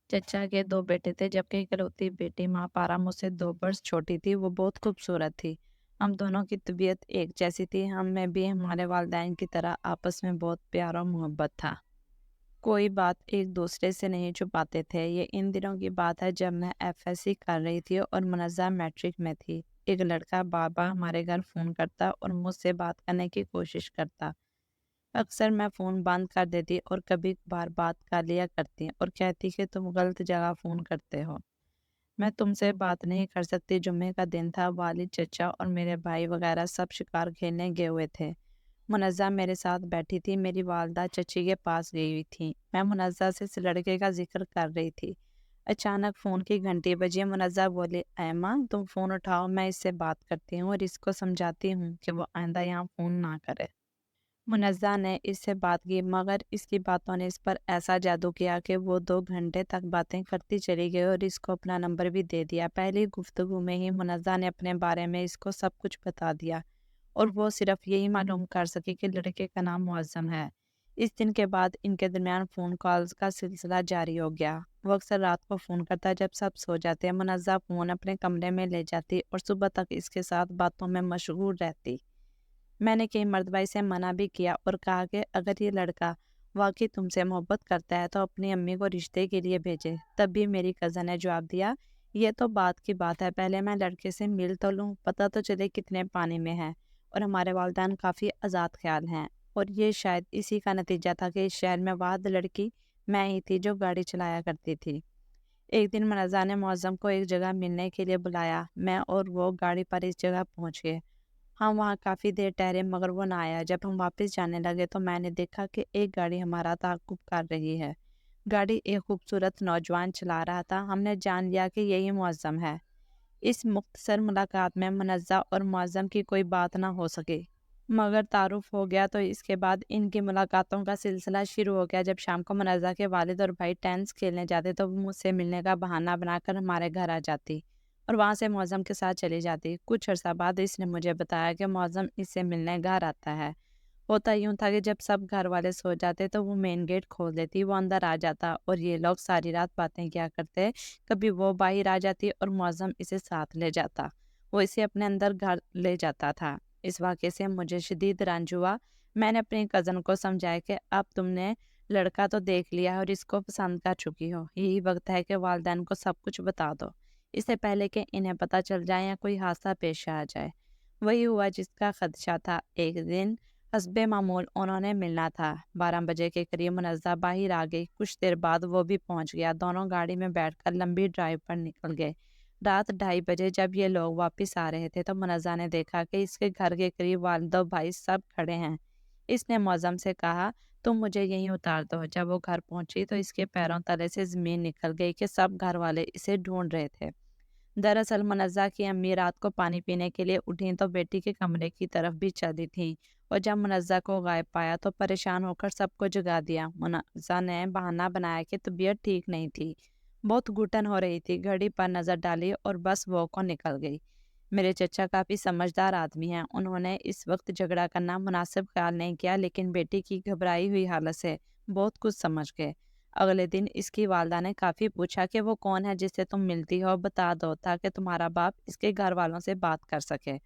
चचा के 2 बेटे थे, जबकि इकलौती बेटी माँ पारा मुझसे 2 वर्ष छोटी थी। वो बहुत खूबसूरत थी। हम दोनों की तबीयत एक जैसी थी। हम में भी हमारे वालिदैन की तरह आपस में बहुत प्यार और मोहब्बत था। कोई बात एक दूसरे से नहीं छुपाते थे। ये इन दिनों की बात है जब मैं एफएससी कर रही थी और मुनज़्ज़ा मैट्रिक में थी। एक लड़का बार-बार हमारे घर फ़ोन करता और मुझसे बात करने की कोशिश करता। अक्सर मैं फ़ोन बंद कर देती और कभी-कभार बात कर लिया करती और कहती कि तुम गलत जगह फ़ोन करते हो। मैं तुमसे बात नहीं कर सकती। जुम्मे का दिन था। वालिद, चचा और मेरे भाई वगैरह सब शिकार खेलने गए हुए थे। मुनज़्ज़ा मेरे साथ बैठी थी। मेरी वालदा चची के पास गई हुई थी। मैं मुनज़्ज़ा से इस लड़के का ज़िक्र कर रही थी। अचानक फ़ोन की घंटी बजी। मुनज़्ज़ा बोली, ऐमा तुम फ़ोन उठाओ, मैं इससे बात करती हूँ और इसको समझाती हूँ कि वो आइंदा यहाँ फ़ोन ना करे। मुनज़्ज़ा ने इससे बात की, मगर इसकी बातों ने इस पर ऐसा जादू किया कि वो 2 घंटे तक बातें करती चली गई और इसको अपना नंबर भी दे दिया। पहली गुफ्तगू में ही मुनज़्ज़ा ने अपने बारे में इसको सब कुछ बता दिया और वो सिर्फ यही मालूम कर सकी कि लड़के का नाम मुअज़्ज़म है। इस दिन के बाद इनके दरमियान फ़ोन कॉल्स का सिलसिला जारी हो गया। वो अक्सर रात को फ़ोन करता जब सब सो जाते। मुनज़्ज़ा फ़ोन अपने कमरे में ले जाती और सुबह तक इसके साथ बातों में मशगूल रहती। मैंने कई मर्तबा इसे मना भी किया और कहा कि अगर ये लड़का वाकई तुमसे मोहब्बत करता है तो अपनी अम्मी को रिश्ते के लिए भेजे। तब भी मेरी कज़न ने जवाब दिया, ये तो बात की बात है, पहले मैं लड़के से मिल तो लूँ, पता तो चले कितने पानी में है। और हमारे वालिदैन काफ़ी आज़ाद ख्याल हैं और ये शायद इसी का नतीजा था कि इस शहर में वाद लड़की मैं ही थी जो गाड़ी चलाया करती थी। एक दिन मनज़ा ने मौज़म को एक जगह मिलने के लिए बुलाया। मैं और वो गाड़ी पर इस जगह पहुँच गए। हम वहाँ काफ़ी देर ठहरे मगर वो ना आया। जब हम वापस जाने लगे तो मैंने देखा कि एक गाड़ी हमारा ताक़ुब कर रही है। गाड़ी एक खूबसूरत नौजवान चला रहा था। हमने जान लिया कि यही मुअज़्ज़म है। इस मुख्तसर मुलाकात में मुनज़्ज़ा और मुअज़्ज़म की कोई बात ना हो सकी, मगर तारुफ़ हो गया। तो इसके बाद इनकी मुलाकातों का सिलसिला शुरू हो गया। जब शाम को मुनज़्ज़ा के वालिद और भाई टेनिस खेलने जाते तो वो मुझसे मिलने का बहाना बनाकर हमारे घर आ जाती और वहाँ से मुअज़्ज़म के साथ चली जाती। कुछ अर्सा बाद इसने मुझे बताया कि मुअज़्ज़म इससे मिलने घर आता है। होता यूँ था कि जब सब घर वाले सो जाते तो वो मेन गेट खोल देती, वो अंदर आ जाता और ये लोग सारी रात बातें किया करते। कभी वो बाहर आ जाती और मुअज़्ज़म इसे साथ ले जाता। वो इसे अपने अंदर घर ले जाता था। इस वाक़ये से मुझे शदीद रंज हुआ। मैंने अपनी कज़न को समझाया कि अब तुमने लड़का तो देख लिया है और इसको पसंद कर चुकी हो। यही वक़्त है कि वालिदैन को सब कुछ बता दो, इससे पहले कि इन्हें पता चल जाए या कोई हादसा पेश आ जाए। वही हुआ जिसका ख़दशा था। एक दिन हस्बे मामूल उन्होंने मिलना था। 12 बजे के करीब मुनज़्ज़ा बाहर आ गई। कुछ देर बाद वो भी पहुंच गया। दोनों गाड़ी में बैठकर लंबी ड्राइव पर निकल गए। रात 2:30 बजे जब ये लोग वापस आ रहे थे तो मुनज़्ज़ा ने देखा कि इसके घर के करीब वालिद भाई सब खड़े हैं। इसने मौज़म से कहा, तुम मुझे यहीं उतार दो। जब वो घर पहुंची तो इसके पैरों तले से ज़मीन निकल गई कि सब घर वाले इसे ढूंढ रहे थे। दरअसल मुनज़्ज़ा की अम्मी रात को पानी पीने के लिए उठी तो बेटी के कमरे की तरफ भी चली थी और जब मुनज़्ज़ा को गायब पाया तो परेशान होकर सबको जगा दिया। मुनज़्ज़ा ने बहाना बनाया कि तबीयत ठीक नहीं थी, बहुत घुटन हो रही थी। घड़ी पर नज़र डाली और बस वो को निकल गई। मेरे चचा काफ़ी समझदार आदमी हैं। उन्होंने इस वक्त झगड़ा करना मुनासिब ख्याल नहीं किया, लेकिन बेटी की घबराई हुई हालत से बहुत कुछ समझ गए। अगले दिन इसकी वालदा ने काफ़ी पूछा कि वो कौन है जिससे तुम मिलती हो, बता दो ताकि तुम्हारा बाप इसके घर वालों से बात कर सके।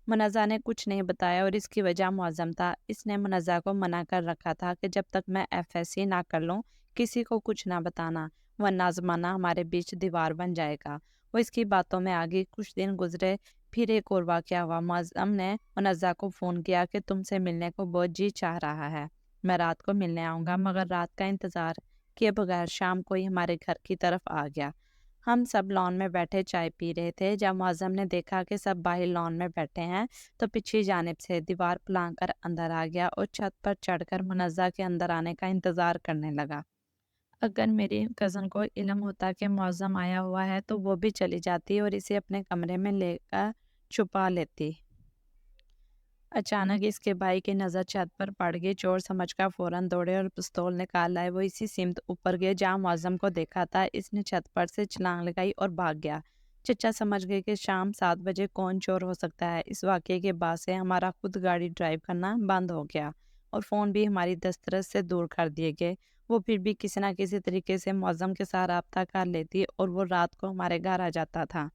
मुनज़्ज़ा ने कुछ नहीं बताया और इसकी वजह मुअज़्ज़म था। इसने मुनज़्ज़ा को मना कर रखा था कि जब तक मैं एफएससी ना कर लूँ किसी को कुछ ना बताना, वरना ज़माना हमारे बीच दीवार बन जाएगा। वो इसकी बातों में आ गई। कुछ दिन गुजरे, फिर एक और वाक़या हुआ। मुअज़्ज़म ने मुनज़्ज़ा को फ़ोन किया कि तुमसे मिलने को बहुत जी चाह रहा है। मैं रात को मिलने आऊँगा, मगर रात का इंतज़ार किए बगैर शाम को ही हमारे घर की तरफ आ गया। हम सब लॉन में बैठे चाय पी रहे थे। जब मुअज़्ज़म ने देखा कि सब बाहर लॉन में बैठे हैं तो पिछली जानिब से दीवार लांघ कर अंदर आ गया और छत पर चढ़कर मुनज़्ज़ा के अंदर आने का इंतज़ार करने लगा। अगर मेरी कज़न को इल्म होता कि मुअज़्ज़म आया हुआ है तो वो भी चली जाती और इसे अपने कमरे में लेकर छुपा लेती। अचानक इसके भाई की नज़र छत पर पड़ गई। चोर समझकर फ़ौरन दौड़े और पिस्तौल निकाल लाए। वो इसी सिमत ऊपर गए जहाँ मुअज़्ज़म को देखा था। इसने छत पर से छलांग लगाई और भाग गया। चचा समझ गए कि शाम 7 बजे कौन चोर हो सकता है। इस वाक़ये के बाद से हमारा खुद गाड़ी ड्राइव करना बंद हो गया और फ़ोन भी हमारी दस्तरस से दूर कर दिए गए। وہ پھر بھی کسی نہ کسی طریقے سے معظم کے ساتھ رابطہ کر لیتی اور وہ رات کو ہمارے گھر آ جاتا تھا۔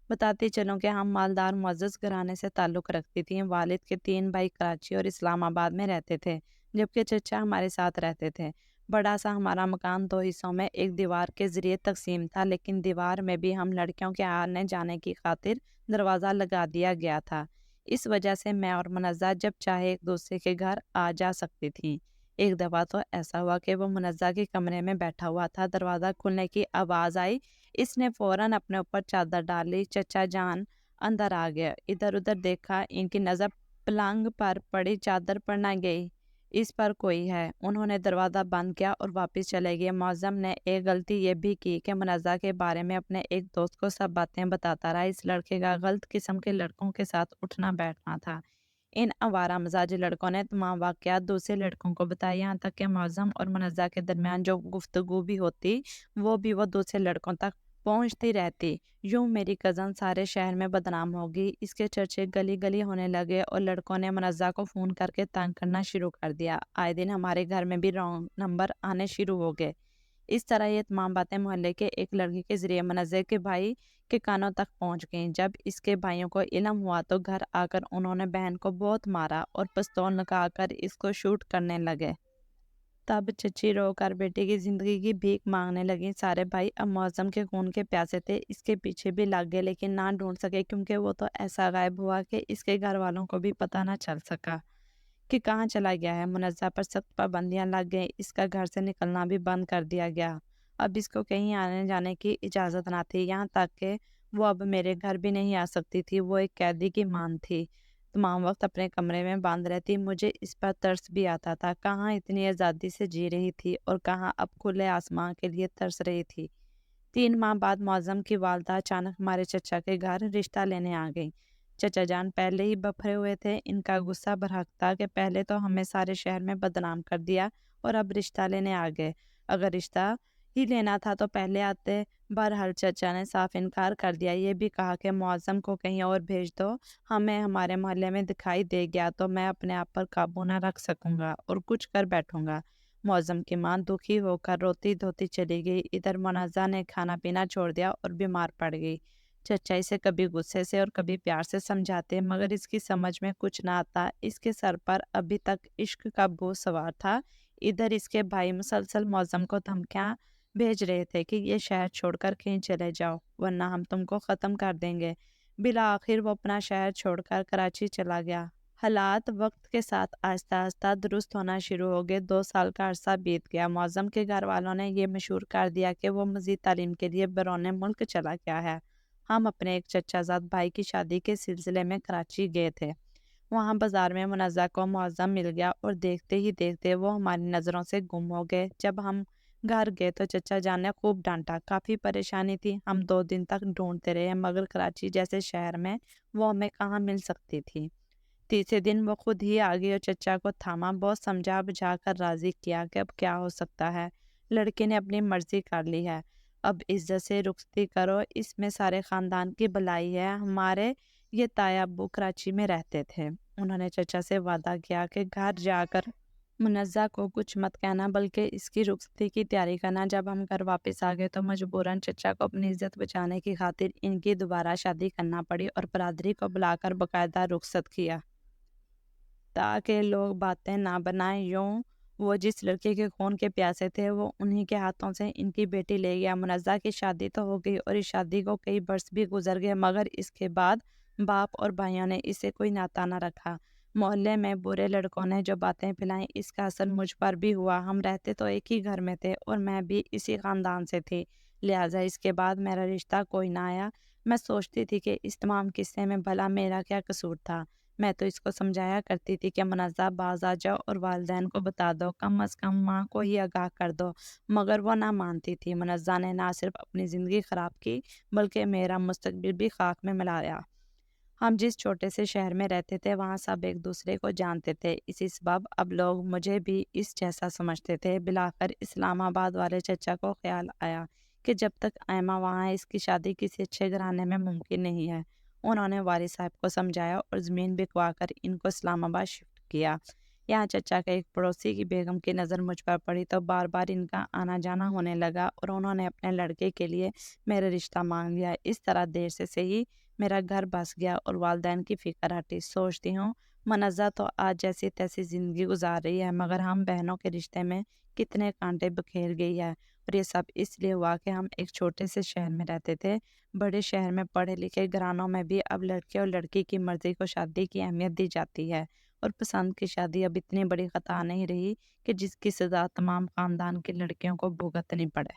بتاتی چلوں کہ ہم مالدار معزز گھرانے سے تعلق رکھتی تھیں۔ والد کے 3 بھائی کراچی اور اسلام آباد میں رہتے تھے، جبکہ چچا ہمارے ساتھ رہتے تھے۔ بڑا سا ہمارا مکان 2 حصوں میں ایک دیوار کے ذریعے تقسیم تھا، لیکن دیوار میں بھی ہم لڑکیوں کے آنے جانے کی خاطر دروازہ لگا دیا گیا تھا۔ اس وجہ سے میں اور منزہ جب چاہے ایک دوسرے کے گھر آ جا سکتی تھیں۔ ایک دفعہ تو ایسا ہوا کہ وہ منزہ کے کمرے میں بیٹھا ہوا تھا، دروازہ کھلنے کی آواز آئی، اس نے فوراً اپنے اوپر چادر ڈالی۔ چچا جان اندر آ گیا، ادھر ادھر دیکھا، ان کی نظر پلنگ پر پڑی چادر پر نہ گئی، اس پر کوئی ہے۔ انہوں نے دروازہ بند کیا اور واپس چلے گئے۔ معظم نے ایک غلطی یہ بھی کی کہ منزہ کے بارے میں اپنے ایک دوست کو سب باتیں بتاتا رہا۔ اس لڑکے کا غلط قسم کے لڑکوں کے ساتھ اٹھنا بیٹھنا تھا۔ ان آوارہ مزاج لڑکوں نے تمام واقعات دوسرے لڑکوں کو بتایا، یہاں تک کہ معظم اور منزہ کے درمیان جو گفتگو بھی ہوتی وہ دوسرے لڑکوں تک پہنچتی رہتی۔ یوں میری کزن سارے شہر میں بدنام ہوگی۔ اس کے چرچے گلی گلی ہونے لگے اور لڑکوں نے منزہ کو فون کر کے تنگ کرنا شروع کر دیا۔ آئے دن ہمارے گھر میں بھی رانگ نمبر آنے شروع ہو گئے۔ اس طرح یہ تمام باتیں محلے کے ایک لڑکی کے ذریعے منزہ کے بھائی کے کانوں تک پہنچ گئیں۔ جب اس کے بھائیوں کو علم ہوا تو گھر آ کر انہوں نے بہن کو بہت مارا اور پستول نکال کر اس کو شوٹ کرنے لگے۔ تب چچی رو کر بیٹی کی زندگی کی بھیک مانگنے لگی۔ سارے بھائی اب معظم کے خون کے پیاسے تھے، اس کے پیچھے بھی لگ گئے، لیکن نہ ڈھونڈ سکے، کیونکہ وہ تو ایسا غائب ہوا کہ اس کے گھر والوں کو بھی پتہ نہ چل سکا کہ کہاں چلا گیا ہے۔ منزہ پر سخت پابندیاں لگ گئیں، اس کا گھر سے نکلنا بھی بند کر دیا گیا۔ اب اس کو کہیں آنے جانے کی اجازت نہ تھی، یہاں تک کہ وہ اب میرے گھر بھی نہیں آ سکتی تھی۔ وہ ایک قیدی کی مان تھی، تمام وقت اپنے کمرے میں بند رہتی۔ مجھے اس پر ترس بھی آتا تھا، کہاں اتنی آزادی سے جی رہی تھی اور کہاں اب کھلے آسمان کے لیے ترس رہی تھی۔ 3 ماہ بعد معظم کی والدہ اچانک ہمارے چچا کے گھر رشتہ لینے آ گئی۔ چچا جان پہلے ہی بپھرے ہوئے تھے، ان کا غصہ برحق تھا کہ پہلے تو ہمیں سارے شہر میں بدنام کر دیا اور اب رشتہ لینے آ گئے۔ اگر رشتہ ہی لینا تھا تو پہلے آتے۔ بہرحال چچا نے صاف انکار کر دیا، یہ بھی کہا کہ معظم کو کہیں اور بھیج دو، ہمیں ہمارے محلے میں دکھائی دے گیا تو میں اپنے آپ پر قابو نہ رکھ سکوں گا اور کچھ کر بیٹھوں گا۔ معظم کی ماں دکھی ہو کر روتی دھوتی چلی گئی۔ ادھر منازع نے کھانا پینا چھوڑ دیا اور بیمار پڑ گئی۔ چچا اسے کبھی غصے سے اور کبھی پیار سے سمجھاتے، مگر اس کی سمجھ میں کچھ نہ آتا۔ اس کے سر پر ابھی تک عشق کا بوجھ سوار تھا۔ ادھر اس کے بھائی مسلسل معظم کو دھمکیاں بھیج رہے تھے کہ یہ شہر چھوڑ کر کہیں چلے جاؤ ورنہ ہم تم کو ختم کر دیں گے۔ بالآخر وہ اپنا شہر چھوڑ کر کراچی چلا گیا۔ حالات وقت کے ساتھ آہستہ آہستہ درست ہونا شروع ہو گئے۔ 2 سال کا عرصہ بیت گیا۔ معظم کے گھر والوں نے یہ مشہور کر دیا کہ وہ مزید تعلیم کے لیے بیرون ملک چلا گیا ہے۔ ہم اپنے ایک چچا زاد بھائی کی شادی کے سلسلے میں کراچی گئے تھے۔ وہاں بازار میں منزہ کو معظم مل گیا اور دیکھتے ہی دیکھتے وہ ہماری نظروں سے گم ہو گئے۔ جب ہم گھر گئے تو چچا جان نے خوب ڈانٹا، کافی پریشانی تھی۔ ہم 2 دن تک ڈھونڈتے رہے، مگر کراچی جیسے شہر میں وہ ہمیں کہاں مل سکتی تھی۔ تیسرے دن وہ خود ہی آ گئی اور چچا کو تھاما، بہت سمجھا بجھا کر راضی کیا کہ اب کیا ہو سکتا ہے، لڑکے نے اپنی مرضی کر لی ہے، اب عزت سے رخصتی کرو، اس میں سارے خاندان کی بھلائی ہے۔ ہمارے یہ تایا ابو کراچی میں رہتے تھے، انہوں نے چچا سے وعدہ کیا کہ گھر جا کر منزہ کو کچھ مت کہنا بلکہ اس کی رخصتی کی تیاری کرنا۔ جب ہم گھر واپس آ گئے تو مجبوراً چچا کو اپنی عزت بچانے کی خاطر ان کی دوبارہ شادی کرنا پڑی اور برادری کو بلا کر باقاعدہ رخصت کیا تاکہ لوگ باتیں نہ بنائیں۔ یوں وہ جس لڑکی کے خون کے پیاسے تھے وہ انہی کے ہاتھوں سے ان کی بیٹی لے گیا۔ منزہ کی شادی تو ہو گئی اور اس شادی کو کئی برس بھی گزر گئے، مگر اس کے بعد باپ اور بھائیوں نے اسے کوئی ناتا نہ رکھا۔ محلے میں برے لڑکوں نے جو باتیں پھیلائیں اس کا اثر مجھ پر بھی ہوا۔ ہم رہتے تو ایک ہی گھر میں تھے اور میں بھی اسی خاندان سے تھی، لہٰذا اس کے بعد میرا رشتہ کوئی نہ آیا۔ میں سوچتی تھی کہ اس تمام قصے میں بھلا میرا کیا قصور تھا۔ میں تو اس کو سمجھایا کرتی تھی کہ منزہ باز آ جاؤ اور والدین کو بتا دو، کم از کم ماں کو ہی آگاہ کر دو، مگر وہ نہ مانتی تھی۔ منزہ نے نہ صرف اپنی زندگی خراب کی بلکہ میرا مستقبل بھی خاک میں ملایا۔ ہم جس چھوٹے سے شہر میں رہتے تھے وہاں سب ایک دوسرے کو جانتے تھے، اسی سبب اب لوگ مجھے بھی اس جیسا سمجھتے تھے۔ بالآخر اسلام آباد والے چچا کو خیال آیا کہ جب تک ایما وہاں ہے اس کی شادی کسی اچھے گھرانے میں ممکن نہیں ہے۔ انہوں نے والد صاحب کو سمجھایا اور زمین بکوا کر ان کو اسلام آباد شفٹ کیا۔ यहाँ चचा के एक पड़ोसी की बेगम की नज़र मुझ पर पड़ी तो बार बार इनका आना जाना होने लगा और उन्होंने अपने लड़के के लिए मेरा रिश्ता मांग लिया। इस तरह देर से ही मेरा घर बस गया और वालदैन की फिक्र हटी। सोचती हूँ मनज़्ज़ा तो आज जैसी तैसी ज़िंदगी गुजार रही है, मगर हम बहनों के रिश्ते में कितने कांटे बखेर गई है। और ये सब इसलिए हुआ कि हम एक छोटे से शहर में रहते थे। बड़े शहर में पढ़े लिखे घरानों में भी अब लड़के और लड़की की मर्जी को शादी की अहमियत दी जाती है, और पसंद की शादी अब इतनी बड़ी खता नहीं रही कि जिसकी सज़ा तमाम खानदान की लड़कियों को भुगतनी पड़े।